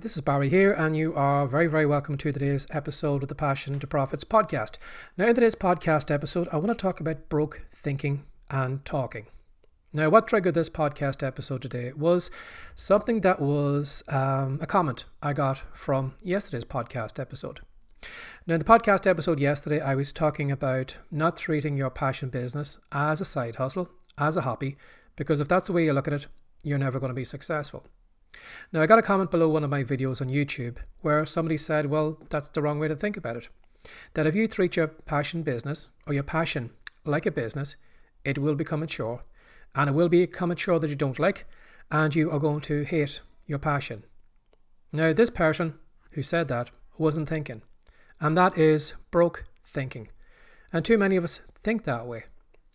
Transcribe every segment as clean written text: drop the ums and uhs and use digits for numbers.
this is Barry here, and you are very, very welcome to today's episode of the Passion to Profits podcast. Now, in today's podcast episode, I want to talk about broke thinking and talking. Now, what triggered this podcast episode today was something that was a comment I got from yesterday's podcast episode. Now, in the podcast episode yesterday, I was talking about not treating your passion business as a side hustle, as a hobby, because if that's the way you look at it, you're never going to be successful. Now, I got a comment below one of my videos on YouTube where somebody said, well, that's the wrong way to think about it. That if you treat your passion business or your passion like a business, it will become a chore, and it will become a chore that you don't like, and you are going to hate your passion. Now, this person who said that wasn't thinking, and that is broke thinking. And too many of us think that way.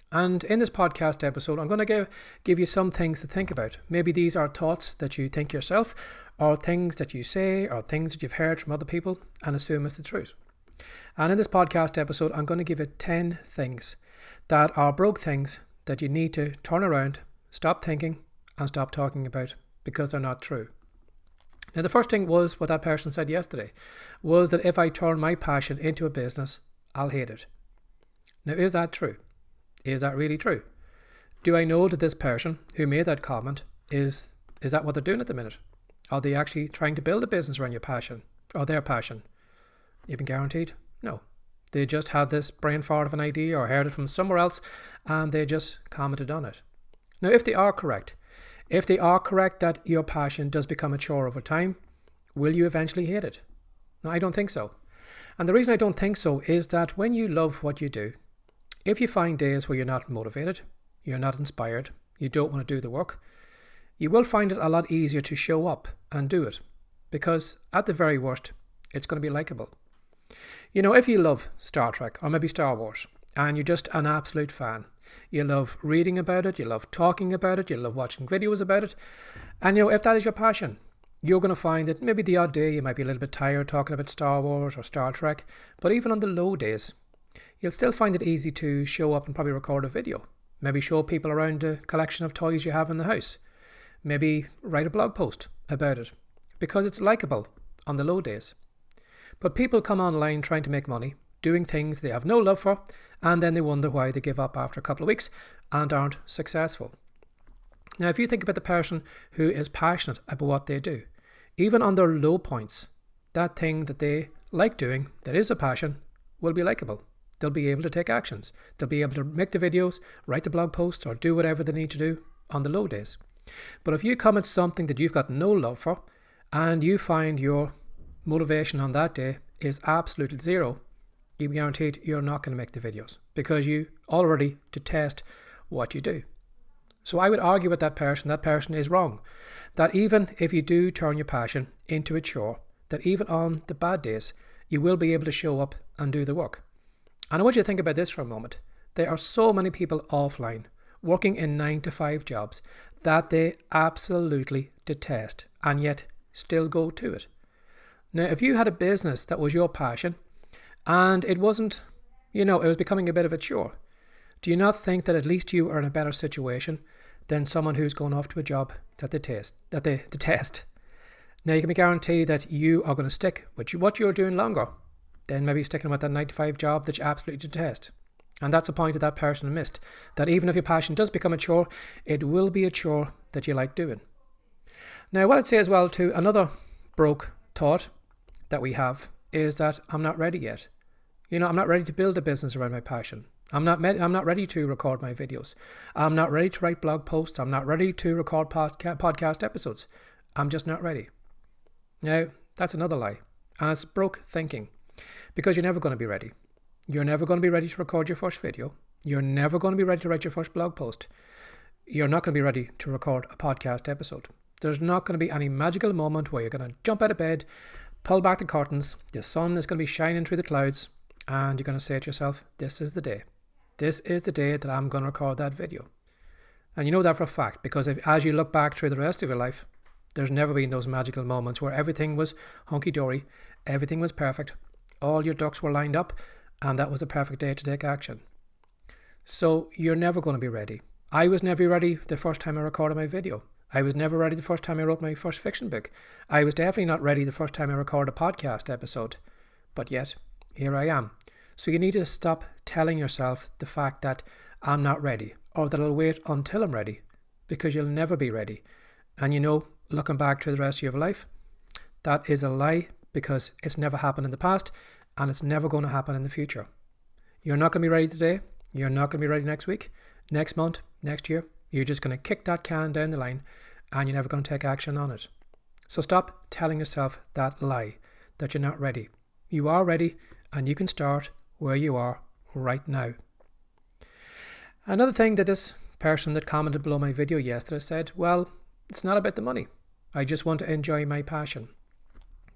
And in this podcast episode, I'm going to give you some things to think about. Maybe these are thoughts that you think yourself, or things that you say, or things that you've heard from other people and assume it's the truth. And in this podcast episode, I'm going to give you 10 things that are broke things that you need to turn around, stop thinking, and stop talking about because they're not true. Now, the first thing was what that person said yesterday, was that if I turn my passion into a business, I'll hate it. Now, is that true? Is that really true? Do I know that this person who made that comment, is that what they're doing at the minute? Are they actually trying to build a business around your passion or their passion? You've been guaranteed? No. They just had this brain fart of an idea or heard it from somewhere else and they just commented on it. Now, if they are correct that your passion does become a chore over time, will you eventually hate it? No, I don't think so. And the reason I don't think so is that when you love what you do, if you find days where you're not motivated, you're not inspired, you don't want to do the work, you will find it a lot easier to show up and do it, because at the very worst, it's going to be likable. You know, if you love Star Trek or maybe Star Wars and you're just an absolute fan, you love reading about it, you love talking about it, you love watching videos about it, and you know, if that is your passion, you're going to find that maybe the odd day you might be a little bit tired talking about Star Wars or Star Trek, but even on the low days, you'll still find it easy to show up and probably record a video. Maybe show people around a collection of toys you have in the house. Maybe write a blog post about it, because it's likable on the low days. But people come online trying to make money, doing things they have no love for, and then they wonder why they give up after a couple of weeks and aren't successful. Now, if you think about the person who is passionate about what they do, even on their low points, that thing that they like doing, that is a passion, will be likable. They'll be able to take actions. They'll be able to make the videos, write the blog posts, or do whatever they need to do on the low days. But if you come at something that you've got no love for, and you find your motivation on that day is absolutely zero, you're guaranteed you're not going to make the videos, because you already detest what you do. So I would argue with that person is wrong. That even if you do turn your passion into a chore, that even on the bad days, you will be able to show up and do the work. And I want you to think about this for a moment. There are so many people offline working in 9-to-5 jobs that they absolutely detest and yet still go to it. Now, if you had a business that was your passion and it wasn't, it was becoming a bit of a chore, do you not think that at least you are in a better situation than someone who's going off to a job that they detest? Now, you can be guaranteed that you are going to stick with what you're doing longer than maybe sticking with that 9-to-5 job that you absolutely detest. And that's the point that person missed. That even if your passion does become a chore, it will be a chore that you like doing. Now, what I'd say as well to another broke thought that we have is that I'm not ready yet. I'm not ready to build a business around my passion. I'm not ready to record my videos. I'm not ready to write blog posts. I'm not ready to record podcast episodes. I'm just not ready. Now, that's another lie. And it's broke thinking. Because you're never going to be ready. You're never going to be ready to record your first video. You're never going to be ready to write your first blog post. You're not going to be ready to record a podcast episode. There's not going to be any magical moment where you're going to jump out of bed, pull back the curtains, the sun is going to be shining through the clouds, and you're going to say to yourself, this is the day. This is the day that I'm going to record that video. And you know that for a fact, because as you look back through the rest of your life, there's never been those magical moments where everything was hunky-dory, everything was perfect, all your ducks were lined up, and that was the perfect day to take action. So you're never going to be ready. I was never ready the first time I recorded my video. I was never ready the first time I wrote my first fiction book. I was definitely not ready the first time I recorded a podcast episode. But yet, here I am. So you need to stop telling yourself the fact that I'm not ready or that I'll wait until I'm ready, because you'll never be ready. And looking back through the rest of your life, that is a lie, because it's never happened in the past and it's never going to happen in the future. You're not going to be ready today. You're not going to be ready next week, next month, next year. You're just going to kick that can down the line and you're never going to take action on it. So stop telling yourself that lie, that you're not ready. You are ready, and you can start where you are right now. Another thing that this person that commented below my video yesterday said, well, it's not about the money. I just want to enjoy my passion.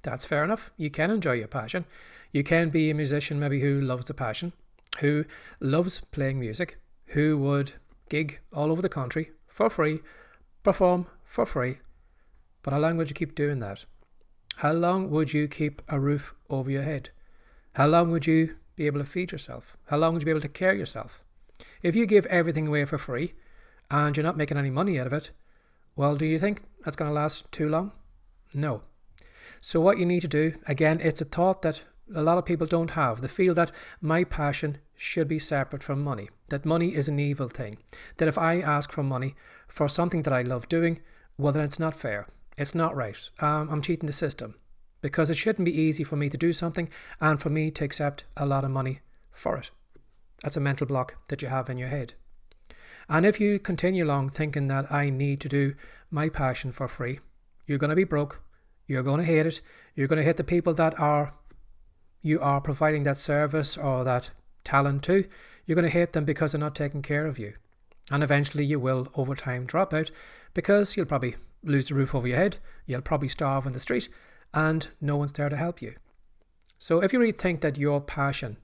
That's fair enough. You can enjoy your passion. You can be a musician maybe who loves the passion, who loves playing music, who would gig all over the country for free, perform for free. But how long would you keep doing that? How long would you keep a roof over your head? How long would you be able to feed yourself? How long would you be able to care yourself? If you give everything away for free and you're not making any money out of it, well, do you think that's going to last too long? No. So what you need to do, again, it's a thought that a lot of people don't have. They feel that my passion should be separate from money, that money is an evil thing, that if I ask for money for something that I love doing, well, then it's not fair. It's not right. I'm cheating the system, because it shouldn't be easy for me to do something and for me to accept a lot of money for it. That's a mental block that you have in your head. And if you continue along thinking that I need to do my passion for free, you're going to be broke. You're going to hate it. You're going to hate the people that you are providing that service or that talent to. You're going to hate them because they're not taking care of you. And eventually you will, over time, drop out, because you'll probably lose the roof over your head. You'll probably starve in the street and no one's there to help you. So if you really think that your passion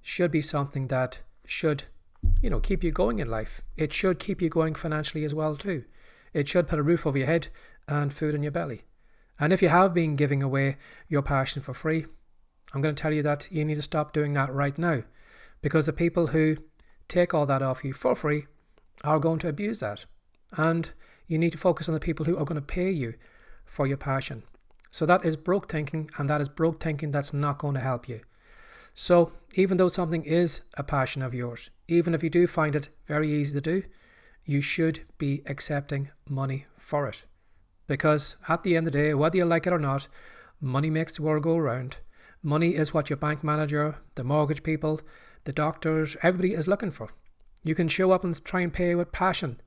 should be something that should, keep you going in life, it should keep you going financially as well too. It should put a roof over your head and food in your belly. And if you have been giving away your passion for free, I'm going to tell you that you need to stop doing that right now, because the people who take all that off you for free are going to abuse that. And you need to focus on the people who are going to pay you for your passion. So that is broke thinking, and that is broke thinking that's not going to help you. So even though something is a passion of yours, even if you do find it very easy to do, you should be accepting money for it. Because at the end of the day, whether you like it or not, money makes the world go round. Money is what your bank manager, the mortgage people, the doctors, everybody is looking for. You can show up and try and pay with passion,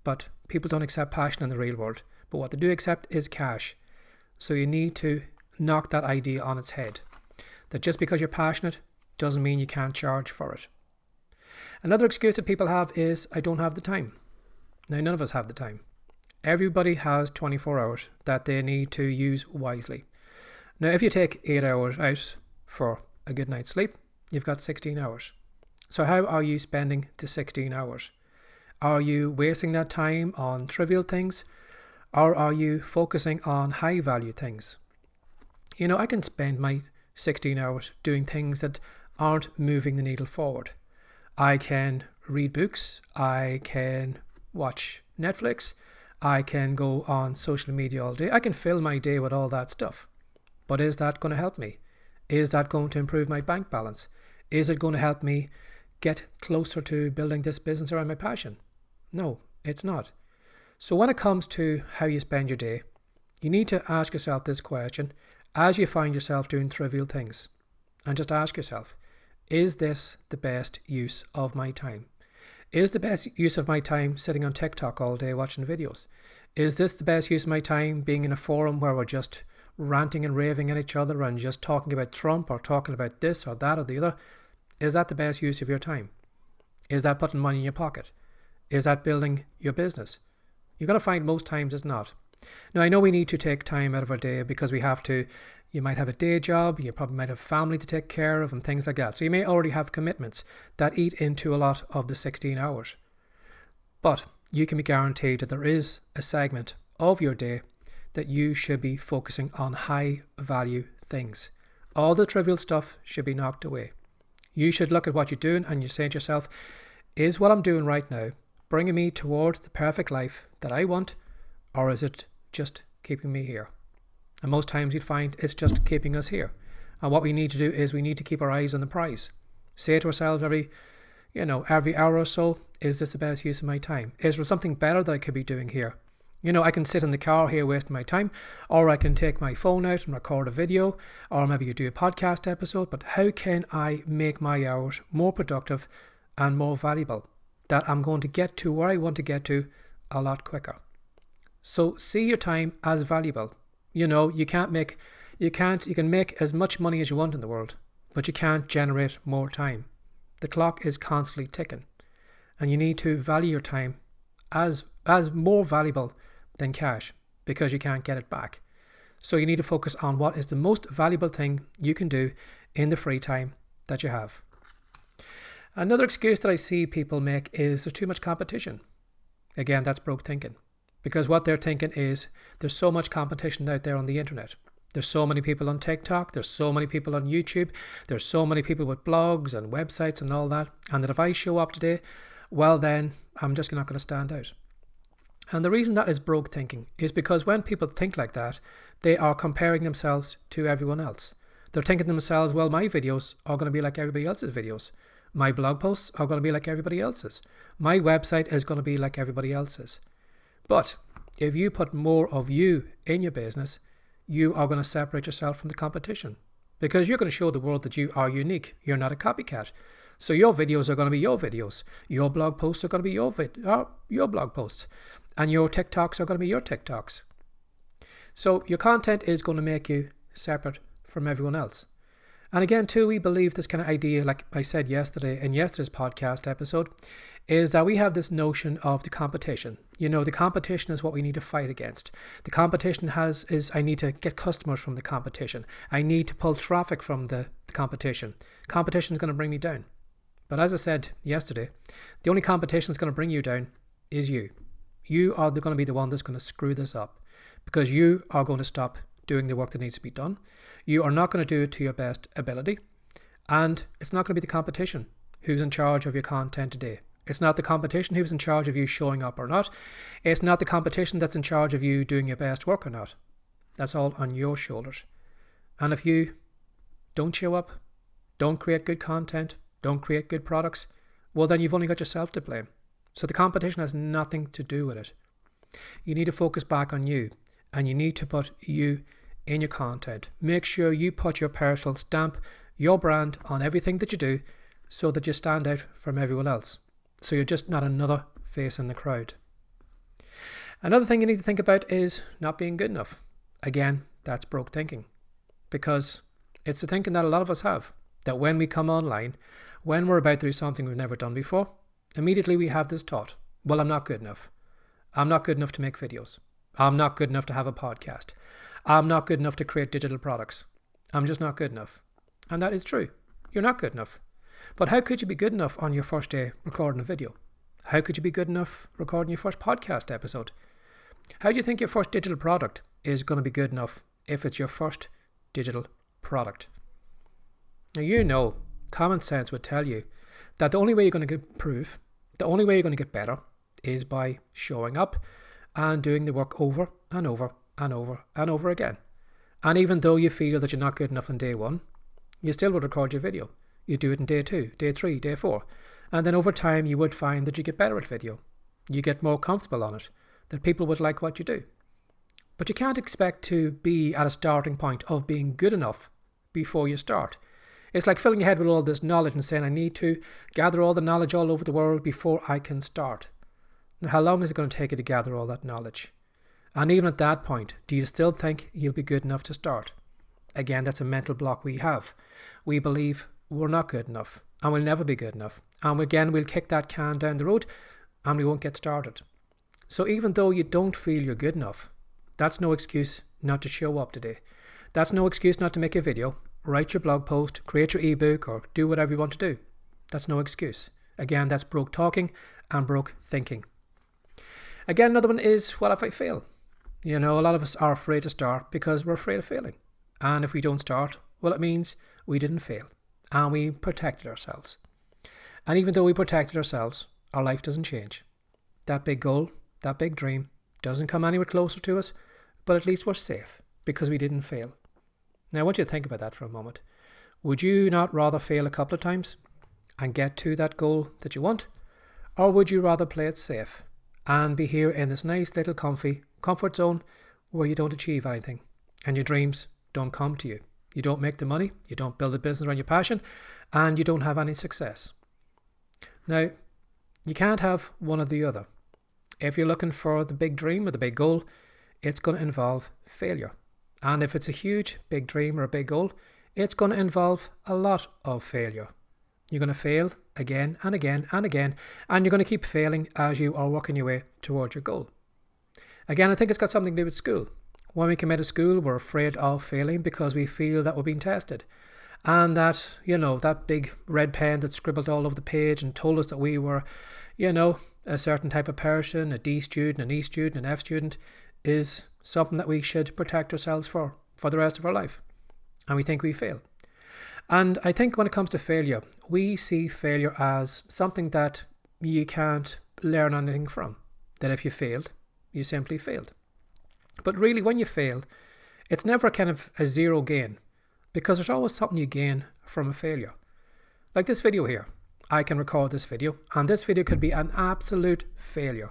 but people don't accept passion in the real world. But what they do accept is cash. So you need to knock that idea on its head, that just because you're passionate doesn't mean you can't charge for it. Another excuse that people have is, I don't have the time. Now, none of us have the time. Everybody has 24 hours that they need to use wisely. Now, if you take 8 hours out for a good night's sleep, you've got 16 hours. So how are you spending the 16 hours? Are you wasting that time on trivial things, or are you focusing on high value things? I can spend my 16 hours doing things that aren't moving the needle forward. I can read books, I can watch Netflix, I can go on social media all day. I can fill my day with all that stuff. But is that going to help me? Is that going to improve my bank balance? Is it going to help me get closer to building this business around my passion? No, it's not. So when it comes to how you spend your day, you need to ask yourself this question as you find yourself doing trivial things. And just ask yourself, is this the best use of my time? Is the best use of my time sitting on TikTok all day watching videos? Is this the best use of my time being in a forum where we're just ranting and raving at each other and just talking about Trump or talking about this or that or the other? Is that the best use of your time? Is that putting money in your pocket? Is that building your business? You're going to find most times it's not. Now, I know we need to take time out of our day because we have to. You might have a day job, you probably might have family to take care of and things like that. So you may already have commitments that eat into a lot of the 16 hours. But you can be guaranteed that there is a segment of your day that you should be focusing on high value things. All the trivial stuff should be knocked away. You should look at what you're doing and you say to yourself, is what I'm doing right now bringing me toward the perfect life that I want, or is it just keeping me here? And most times you'd find it's just keeping us here. And what we need to do is we need to keep our eyes on the prize. Say to ourselves every hour or so, is this the best use of my time? Is there something better that I could be doing here? I can sit in the car here wasting my time, or I can take my phone out and record a video, or maybe you do a podcast episode, but how can I make my hours more productive and more valuable, that I'm going to get to where I want to get to a lot quicker? So see your time as valuable. You can make as much money as you want in the world, but you can't generate more time. The clock is constantly ticking, and you need to value your time as more valuable than cash, because you can't get it back. So you need to focus on what is the most valuable thing you can do in the free time that you have. Another excuse that I see people make is there's too much competition. Again, that's broke thinking, because what they're thinking is there's so much competition out there on the internet. There's so many people on TikTok, there's so many people on YouTube, there's so many people with blogs and websites and all that, and that if I show up today, well then I'm just not going to stand out. And the reason that is broke thinking is because when people think like that, they are comparing themselves to everyone else. They're thinking to themselves, well, my videos are going to be like everybody else's videos. My blog posts are going to be like everybody else's. My website is going to be like everybody else's. But if you put more of you in your business, you are going to separate yourself from the competition, because you're going to show the world that you are unique. You're not a copycat. So your videos are going to be your videos. Your blog posts are going to be your blog posts. And your TikToks are going to be your TikToks. So your content is going to make you separate from everyone else. And again, too, we believe this kind of idea, like I said yesterday in yesterday's podcast episode, is that we have this notion of the competition. The competition is what we need to fight against. The competition is I need to get customers from the competition. I need to pull traffic from the competition. Competition is going to bring me down. But as I said yesterday, the only competition that's going to bring you down is you. You are going to be the one that's going to screw this up, because you are going to stop doing the work that needs to be done. You are not going to do it to your best ability, and it's not going to be the competition who's in charge of your content today. It's not the competition who's in charge of you showing up or not. It's not the competition that's in charge of you doing your best work or not. That's all on your shoulders. And if you don't show up, don't create good content, don't create good products, well then you've only got yourself to blame. So the competition has nothing to do with it. You need to focus back on you, and you need to put you in your content. Make sure you put your personal stamp, your brand on everything that you do, so that you stand out from everyone else. So you're just not another face in the crowd. Another thing you need to think about is not being good enough. Again, that's broke thinking, because it's the thinking that a lot of us have, that when we come online, when we're about to do something we've never done before, immediately we have this thought, well, I'm not good enough. I'm not good enough to make videos. I'm not good enough to have a podcast. I'm not good enough to create digital products. I'm just not good enough. And that is true. You're not good enough. But how could you be good enough on your first day recording a video? How could you be good enough recording your first podcast episode? How do you think your first digital product is going to be good enough if it's your first digital product? Now, common sense would tell you that the only way you're going to improve, the only way you're going to get better is by showing up and doing the work over and over and over and over again. And even though you feel that you're not good enough on day one, you still would record your video. You do it in day 2, day 3, day 4. And then over time you would find that you get better at video. You get more comfortable on it, that people would like what you do. But you can't expect to be at a starting point of being good enough before you start. It's like filling your head with all this knowledge and saying, I need to gather all the knowledge all over the world before I can start. Now, how long is it going to take you to gather all that knowledge? And even at that point, do you still think you'll be good enough to start? Again, that's a mental block we have. We believe we're not good enough, and we'll never be good enough. And again, we'll kick that can down the road and we won't get started. So even though you don't feel you're good enough, that's no excuse not to show up today. That's no excuse not to make a video, write your blog post, create your ebook, or do whatever you want to do. That's no excuse. Again, that's broke talking and broke thinking. Again, another one is, what if I fail? A lot of us are afraid to start because we're afraid of failing. And if we don't start, well, it means we didn't fail and we protected ourselves. And even though we protected ourselves, our life doesn't change. That big goal, that big dream Doesn't come anywhere closer to us, but at least we're safe because we didn't fail. Now, I want you to think about that for a moment. Would you not rather fail a couple of times and get to that goal that you want? Or would you rather play it safe and be here in this nice little comfy comfort zone where you don't achieve anything and your dreams don't come to you? You don't make the money, you don't build a business around your passion, and you don't have any success. Now, you can't have one or the other. If you're looking for the big dream or the big goal, it's going to involve failure. And if it's a huge big dream or a big goal, it's going to involve a lot of failure. You're going to fail again and again and again, and you're going to keep failing as you are working your way towards your goal. Again, I think it's got something to do with school. When we come out of school, we're afraid of failing because we feel that we're being tested. And that, that big red pen that scribbled all over the page and told us that we were, a certain type of person, a D student, an E student, an F student, is something that we should protect ourselves for the rest of our life. And we think we fail. And I think when it comes to failure, we see failure as something that you can't learn anything from. That if you failed, you simply failed. But really, when you fail, it's never kind of a zero gain, because there's always something you gain from a failure. Like this video here. I can record this video, and this video could be an absolute failure.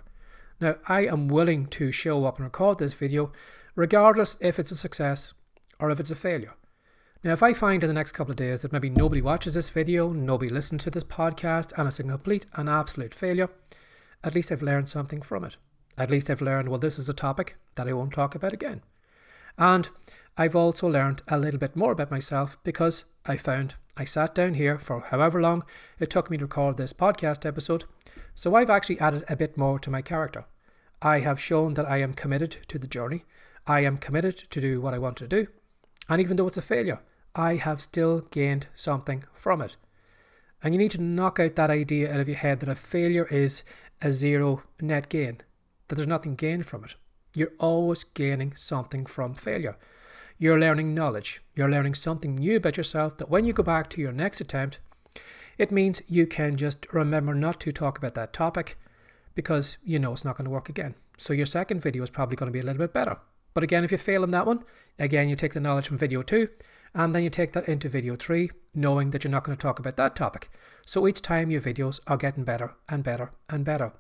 Now, I am willing to show up and record this video, regardless if it's a success or if it's a failure. Now, if I find in the next couple of days that maybe nobody watches this video, nobody listens to this podcast, and it's a complete and absolute failure, at least I've learned something from it. At least I've learned, well, this is a topic that I won't talk about again. And I've also learned a little bit more about myself because I sat down here for however long it took me to record this podcast episode. So I've actually added a bit more to my character. I have shown that I am committed to the journey. I am committed to do what I want to do. And even though it's a failure, I have still gained something from it. And you need to knock out that idea out of your head that a failure is a zero net gain, that there's nothing gained from it. You're always gaining something from failure. You're learning knowledge. You're learning something new about yourself that when you go back to your next attempt, it means you can just remember not to talk about that topic because you know it's not going to work again. So your second video is probably going to be a little bit better. But again, if you fail in that one, again, you take the knowledge from video 2 and then you take that into video 3, knowing that you're not going to talk about that topic. So each time your videos are getting better and better and better.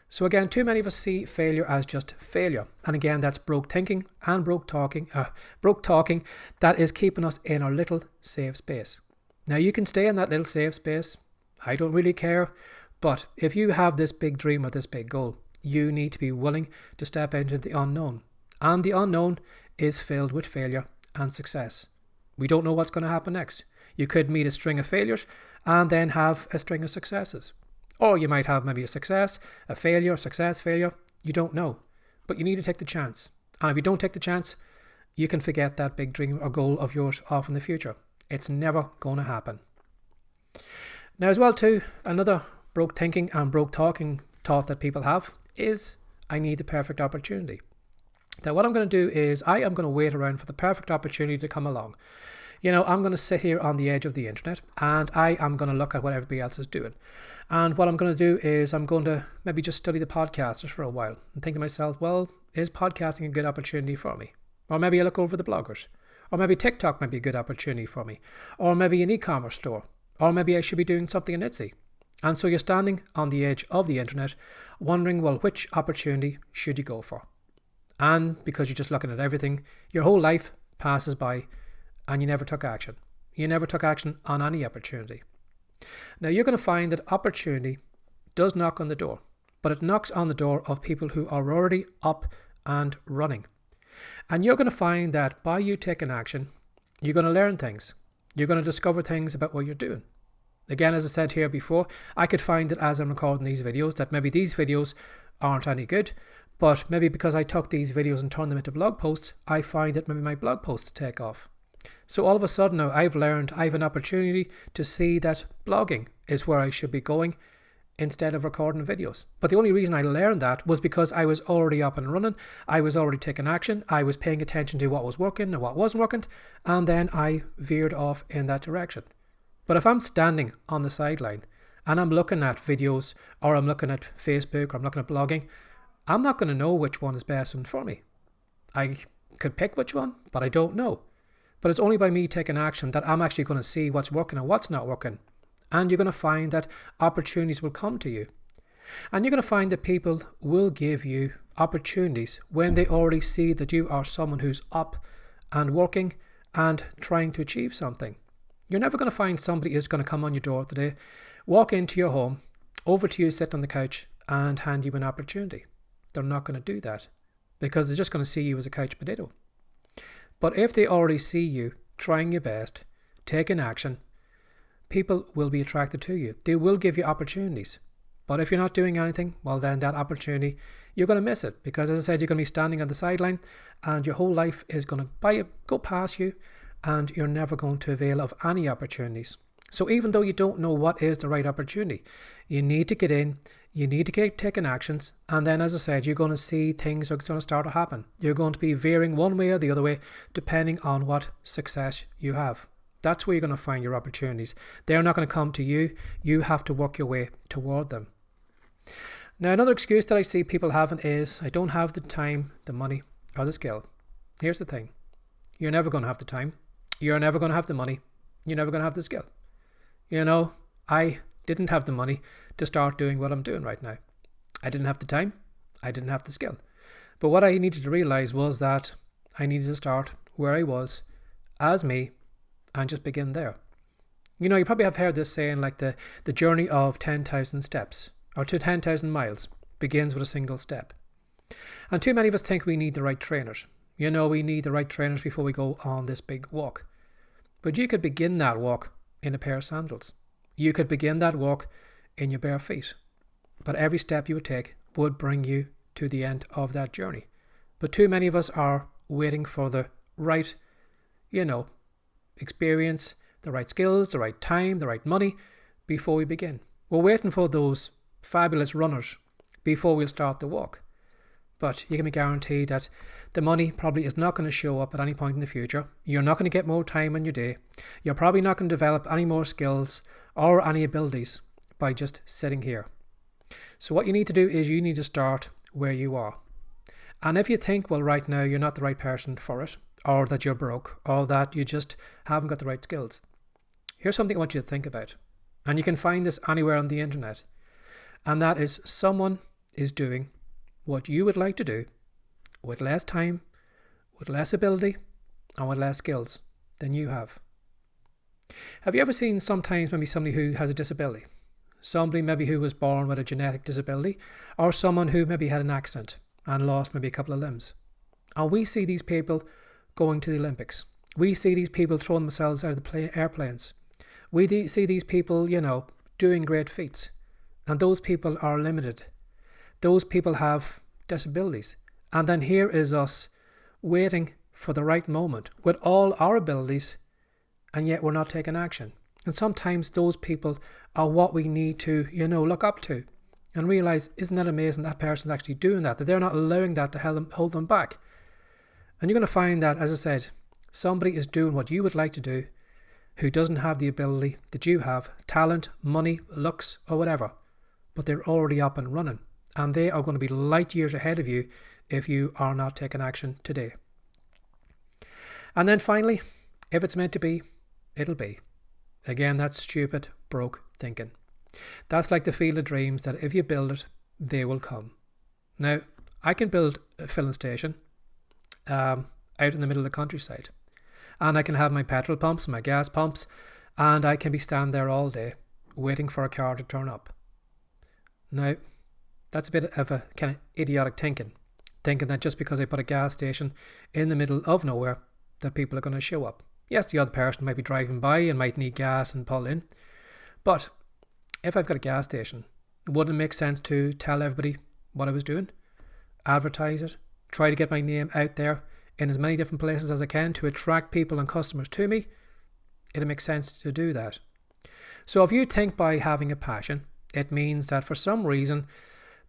So again, too many of us see failure as just failure. And again, that's broke thinking and broke talking that is keeping us in our little safe space. Now you can stay in that little safe space. I don't really care. But if you have this big dream or this big goal, you need to be willing to step into the unknown. And the unknown is filled with failure and success. We don't know what's going to happen next. You could meet a string of failures and then have a string of successes. Or you might have maybe a success, a failure, success, failure. You don't know. But you need to take the chance. And if you don't take the chance, you can forget that big dream or goal of yours off in the future. It's never going to happen. Now as well too, another broke thinking and broke talking thought that people have is, I need the perfect opportunity. Now what I'm going to do is I am going to wait around for the perfect opportunity to come along. I'm going to sit here on the edge of the internet and I am going to look at what everybody else is doing. And what I'm going to do is I'm going to maybe just study the podcasters for a while and think to myself, well, is podcasting a good opportunity for me? Or maybe I look over the bloggers. Or maybe TikTok might be a good opportunity for me. Or maybe an e-commerce store. Or maybe I should be doing something in Etsy. And so you're standing on the edge of the internet wondering, well, which opportunity should you go for? And because you're just looking at everything, your whole life passes by and you never took action. You never took action on any opportunity. Now you're going to find that opportunity does knock on the door, but it knocks on the door of people who are already up and running. And you're going to find that by you taking action, you're going to learn things. You're going to discover things about what you're doing. Again, as I said here before, I could find that as I'm recording these videos, that maybe these videos aren't any good, but maybe because I took these videos and turned them into blog posts, I find that maybe my blog posts take off. So all of a sudden now I've learned I have an opportunity to see that blogging is where I should be going instead of recording videos. But the only reason I learned that was because I was already up and running. I was already taking action. I was paying attention to what was working and what wasn't working. And then I veered off in that direction. But if I'm standing on the sideline and I'm looking at videos or I'm looking at Facebook or I'm looking at blogging, I'm not going to know which one is best for me. I could pick which one, but I don't know. But it's only by me taking action that I'm actually going to see what's working and what's not working. And you're going to find that opportunities will come to you. And you're going to find that people will give you opportunities when they already see that you are someone who's up and working and trying to achieve something. You're never going to find somebody who's going to come on your door today, walk into your home, over to you, sit on the couch and hand you an opportunity. They're not going to do that because they're just going to see you as a couch potato. But if they already see you trying your best, taking action, people will be attracted to you. They will give you opportunities. But if you're not doing anything, well then that opportunity, you're going to miss it. Because as I said, you're going to be standing on the sideline and your whole life is going to go past you and you're never going to avail of any opportunities. So even though you don't know what is the right opportunity, you need to get in, you need to get taking actions, and then as I said, you're going to see things are going to start to happen. You're going to be veering one way or the other way depending on what success you have. That's where you're going to find your opportunities. They're not going to come to you. You have to work your way toward them. Now, another excuse that I see people having is, I don't have the time, the money, or the skill. Here's the thing. You're never going to have the time. You're never going to have the money. You're never going to have the skill. You know, I didn't have the money to start doing what I'm doing right now. I didn't have the time. I didn't have the skill. But what I needed to realize was that I needed to start where I was as me and just begin there. You know, you probably have heard this saying like the journey of 10,000 steps or to 10,000 miles begins with a single step. And too many of us think we need the right trainers. You know, we need the right trainers before we go on this big walk. But you could begin that walk in a pair of sandals. You could begin that walk in your bare feet. But every step you would take would bring you to the end of that journey. But too many of us are waiting for the right, experience, the right skills, the right time, the right money before we begin. We're waiting for those fabulous runners before we'll start the walk. But you can be guaranteed that the money probably is not going to show up at any point in the future. You're not going to get more time in your day. You're probably not going to develop any more skills or any abilities by just sitting here. So what you need to do is you need to start where you are. And if you think, well, right now you're not the right person for it, or that you're broke, or that you just haven't got the right skills, here's something I want you to think about. And you can find this anywhere on the internet. And that is, someone is doing what you would like to do with less time, with less ability, and with less skills than you have. Have you ever seen sometimes maybe somebody who has a disability? Somebody maybe who was born with a genetic disability, or someone who maybe had an accident and lost maybe a couple of limbs. And we see these people going to the Olympics. We see these people throwing themselves out of the airplanes. We see these people, doing great feats. And those people are limited. Those people have disabilities. And then here is us waiting for the right moment with all our abilities, and yet we're not taking action. And sometimes those people are what we need to, look up to and realize, isn't that amazing that person's actually doing that they're not allowing that to hold them back. And you're going to find that, as I said, somebody is doing what you would like to do who doesn't have the ability that you have, talent, money, looks, or whatever, but they're already up and running. And they are going to be light years ahead of you if you are not taking action today. And then finally, if it's meant to be, it'll be. Again, that's stupid, broke thinking. That's like the field of dreams that if you build it, they will come. Now, I can build a filling station out in the middle of the countryside. And I can have my petrol pumps, my gas pumps, and I can be standing there all day waiting for a car to turn up. Now, that's a bit of a kind of idiotic thinking that just because I put a gas station in the middle of nowhere, that people are going to show up. Yes, the other person might be driving by and might need gas and pull in. But if I've got a gas station, wouldn't it make sense to tell everybody what I was doing? Advertise it, try to get my name out there in as many different places as I can to attract people and customers to me. It'll make sense to do that. So if you think by having a passion, it means that for some reason,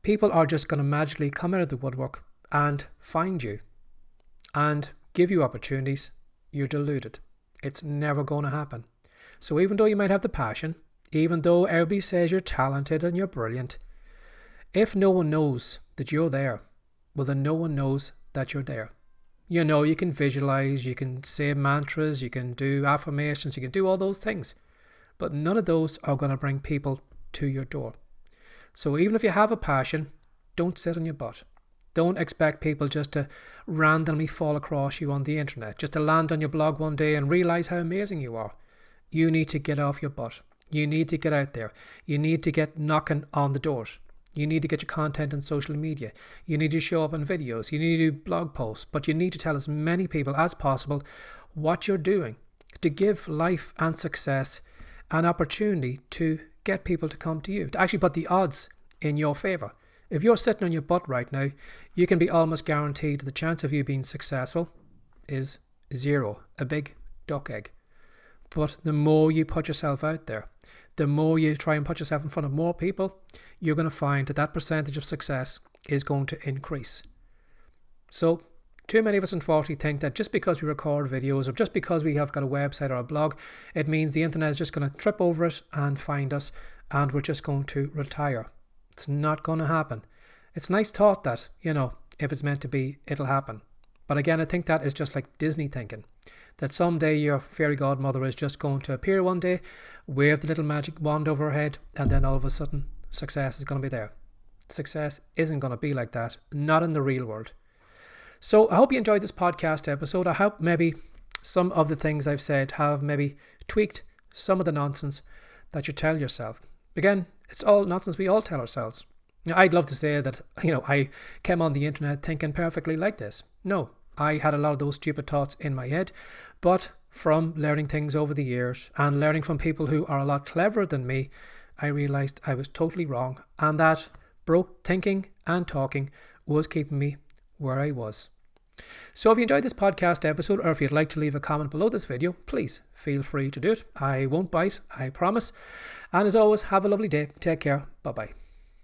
people are just going to magically come out of the woodwork and find you and give you opportunities, you're deluded. It's never going to happen. So even though you might have the passion, even though everybody says you're talented and you're brilliant, If no one knows that you're there, well, then no one knows that you're there. You know, you can visualize, you can say mantras, you can do affirmations, you can do all those things. But none of those are going to bring people to your door. So even if you have a passion, don't sit on your butt. Don't expect people just to randomly fall across you on the internet, just to land on your blog one day and realize how amazing you are. You need to get off your butt. You need to get out there. You need to get knocking on the doors. You need to get your content on social media. You need to show up on videos. You need to do blog posts. But you need to tell as many people as possible what you're doing to give life and success an opportunity to get people to come to you, to actually put the odds in your favor. If you're sitting on your butt right now, you can be almost guaranteed the chance of you being successful is 0, a big duck egg. But the more you put yourself out there, the more you try and put yourself in front of more people, you're going to find that percentage of success is going to increase. So too many of us unfortunately think that just because we record videos or just because we have got a website or a blog, it means the internet is just going to trip over it and find us and we're just going to retire. It's not going to happen. It's a nice thought that, if it's meant to be, it'll happen. But again, I think that is just like Disney thinking. That someday your fairy godmother is just going to appear one day, wave the little magic wand over her head, and then all of a sudden, success is going to be there. Success isn't going to be like that, not in the real world. So I hope you enjoyed this podcast episode. I hope maybe some of the things I've said have maybe tweaked some of the nonsense that you tell yourself. Again, it's all nonsense we all tell ourselves. Now, I'd love to say that, I came on the internet thinking perfectly like this. No, I had a lot of those stupid thoughts in my head, but from learning things over the years and learning from people who are a lot cleverer than me, I realized I was totally wrong and that broke thinking and talking was keeping me where I was. So if you enjoyed this podcast episode or if you'd like to leave a comment below this video, please feel free to do it. I won't bite, I promise. And as always, have a lovely day. Take care. Bye-bye.